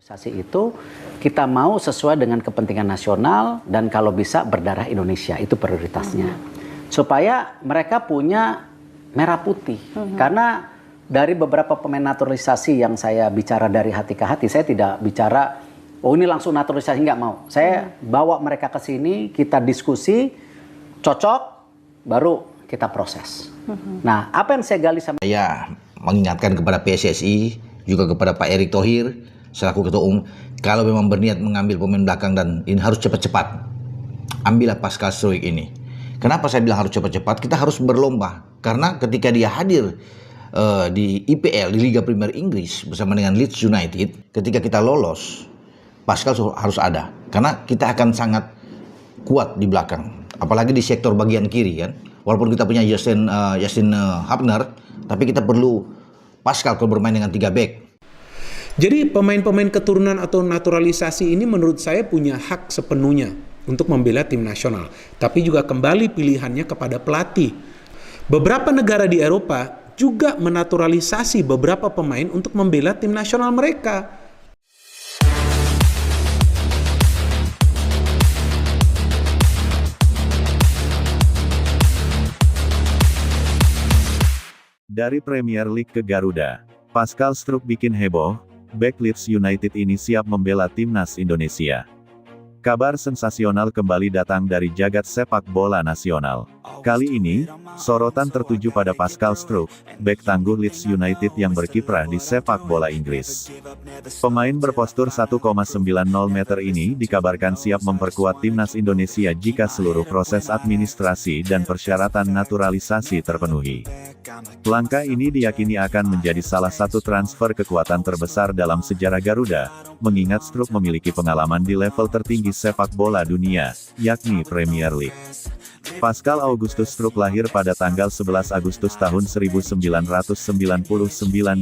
Naturalisasi itu kita mau sesuai dengan kepentingan nasional dan kalau bisa berdarah Indonesia, itu prioritasnya. Supaya mereka punya merah putih. Karena dari beberapa pemain naturalisasi yang saya bicara dari hati ke hati, saya tidak bicara, oh ini langsung naturalisasi, nggak mau. Saya bawa mereka ke sini, kita diskusi, cocok, baru kita proses. Nah, apa yang saya gali sama... Saya mengingatkan kepada PSSI, juga kepada Pak Erick Thohir, selaku Ketua Umum, kalau memang berniat mengambil pemain belakang dan ini harus cepat-cepat, ambillah Pascal Struijk ini. Kenapa saya bilang harus cepat-cepat? Kita harus berlomba, karena ketika dia hadir di IPL, di Liga Premier Inggris bersama dengan Leeds United, ketika kita lolos, Pascal harus ada, karena kita akan sangat kuat di belakang, apalagi di sektor bagian kiri kan. Walaupun kita punya Justin Hubner, tapi kita perlu Pascal kalau bermain dengan 3 back. Jadi pemain-pemain keturunan atau naturalisasi ini menurut saya punya hak sepenuhnya untuk membela tim nasional. Tapi juga kembali pilihannya kepada pelatih. Beberapa negara di Eropa juga menaturalisasi beberapa pemain untuk membela tim nasional mereka. Dari Premier League ke Garuda, Pascal Struijk bikin heboh. Bek Leeds United ini siap membela timnas Indonesia. Kabar sensasional kembali datang dari jagat sepak bola nasional. Kali ini, sorotan tertuju pada Pascal Struijk, bek tangguh Leeds United yang berkiprah di sepak bola Inggris. Pemain berpostur 1,90 meter ini dikabarkan siap memperkuat timnas Indonesia jika seluruh proses administrasi dan persyaratan naturalisasi terpenuhi. Langkah ini diyakini akan menjadi salah satu transfer kekuatan terbesar dalam sejarah Garuda, mengingat Struijk memiliki pengalaman di level tertinggi sepak bola dunia, yakni Premier League. Pascal Augustus Struijk lahir pada tanggal 11 Agustus tahun 1999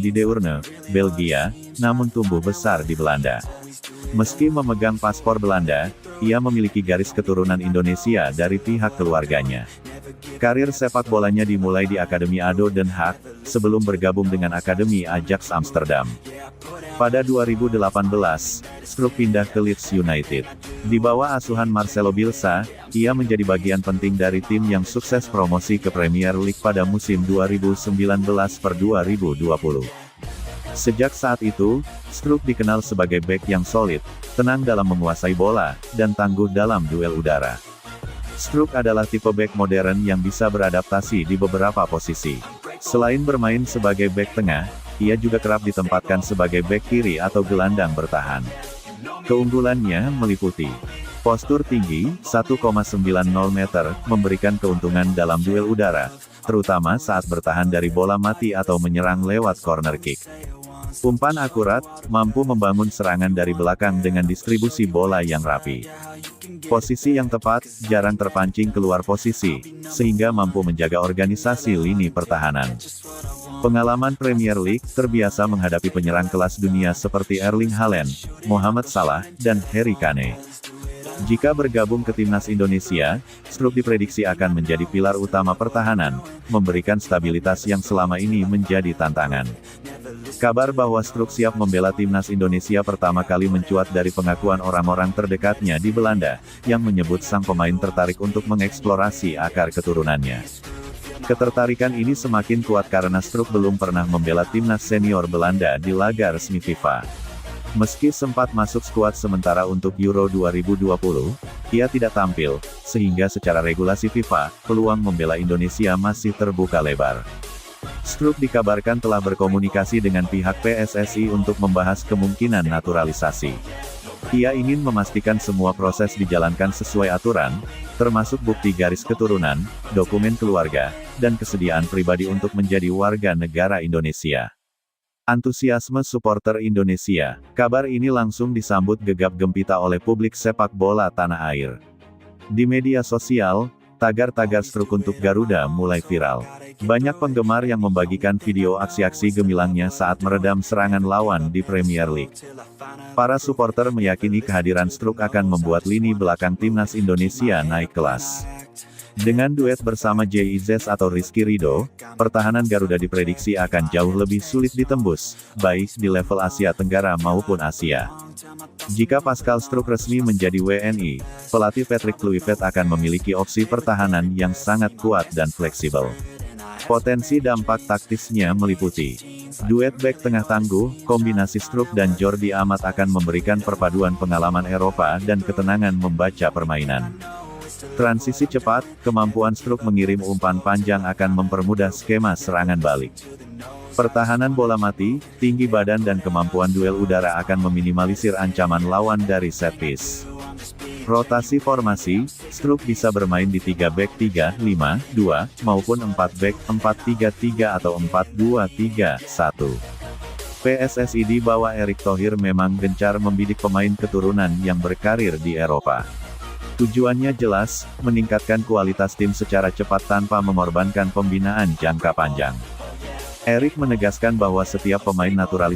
di Deurne, Belgia, namun tumbuh besar di Belanda. Meski memegang paspor Belanda, ia memiliki garis keturunan Indonesia dari pihak keluarganya. Karir sepak bolanya dimulai di Akademi ADO Den Haag, sebelum bergabung dengan Akademi Ajax Amsterdam. Pada 2018, Struijk pindah ke Leeds United. Di bawah asuhan Marcelo Bielsa, ia menjadi bagian penting dari tim yang sukses promosi ke Premier League pada musim 2019-2020. Sejak saat itu, Struijk dikenal sebagai bek yang solid, tenang dalam menguasai bola, dan tangguh dalam duel udara. Struijk adalah tipe bek modern yang bisa beradaptasi di beberapa posisi. Selain bermain sebagai bek tengah, ia juga kerap ditempatkan sebagai bek kiri atau gelandang bertahan. Keunggulannya meliputi postur tinggi, 1,90 meter, memberikan keuntungan dalam duel udara, terutama saat bertahan dari bola mati atau menyerang lewat corner kick. Umpan akurat, mampu membangun serangan dari belakang dengan distribusi bola yang rapi. Posisi yang tepat, jarang terpancing keluar posisi, sehingga mampu menjaga organisasi lini pertahanan. Pengalaman Premier League, terbiasa menghadapi penyerang kelas dunia seperti Erling Haaland, Mohamed Salah, dan Harry Kane. Jika bergabung ke timnas Indonesia, Struijk diprediksi akan menjadi pilar utama pertahanan, memberikan stabilitas yang selama ini menjadi tantangan. Kabar bahwa Struijk siap membela timnas Indonesia pertama kali mencuat dari pengakuan orang-orang terdekatnya di Belanda, yang menyebut sang pemain tertarik untuk mengeksplorasi akar keturunannya. Ketertarikan ini semakin kuat karena Struijk belum pernah membela timnas senior Belanda di laga resmi FIFA. Meski sempat masuk skuad sementara untuk Euro 2020, ia tidak tampil, sehingga secara regulasi FIFA, peluang membela Indonesia masih terbuka lebar. Struijk dikabarkan telah berkomunikasi dengan pihak PSSI untuk membahas kemungkinan naturalisasi. Ia ingin memastikan semua proses dijalankan sesuai aturan, termasuk bukti garis keturunan, dokumen keluarga, dan kesediaan pribadi untuk menjadi warga negara Indonesia. Antusiasme supporter Indonesia. Kabar ini langsung disambut gegap gempita oleh publik sepak bola tanah air. Di media sosial, tagar-tagar Struijk untuk Garuda mulai viral. Banyak penggemar yang membagikan video aksi-aksi gemilangnya saat meredam serangan lawan di Premier League. Para supporter meyakini kehadiran Struijk akan membuat lini belakang timnas Indonesia naik kelas. Dengan duet bersama JIZ atau Rizky Ridho, pertahanan Garuda diprediksi akan jauh lebih sulit ditembus, baik di level Asia Tenggara maupun Asia. Jika Pascal Struijk resmi menjadi WNI, pelatih Patrick Kluivert akan memiliki opsi pertahanan yang sangat kuat dan fleksibel. Potensi dampak taktisnya meliputi duet bek tengah tangguh, kombinasi Struijk dan Jordi Amat akan memberikan perpaduan pengalaman Eropa dan ketenangan membaca permainan. Transisi cepat, kemampuan Struijk mengirim umpan panjang akan mempermudah skema serangan balik. Pertahanan bola mati, tinggi badan dan kemampuan duel udara akan meminimalisir ancaman lawan dari set piece. Rotasi formasi, Struijk bisa bermain di 3 back 3-5-2, maupun 4 back 4-3-3 atau 4-2-3-1. PSSI di bawah Erick Thohir memang gencar membidik pemain keturunan yang berkarir di Eropa. Tujuannya jelas, meningkatkan kualitas tim secara cepat tanpa mengorbankan pembinaan jangka panjang. Erick menegaskan bahwa setiap pemain naturalisasi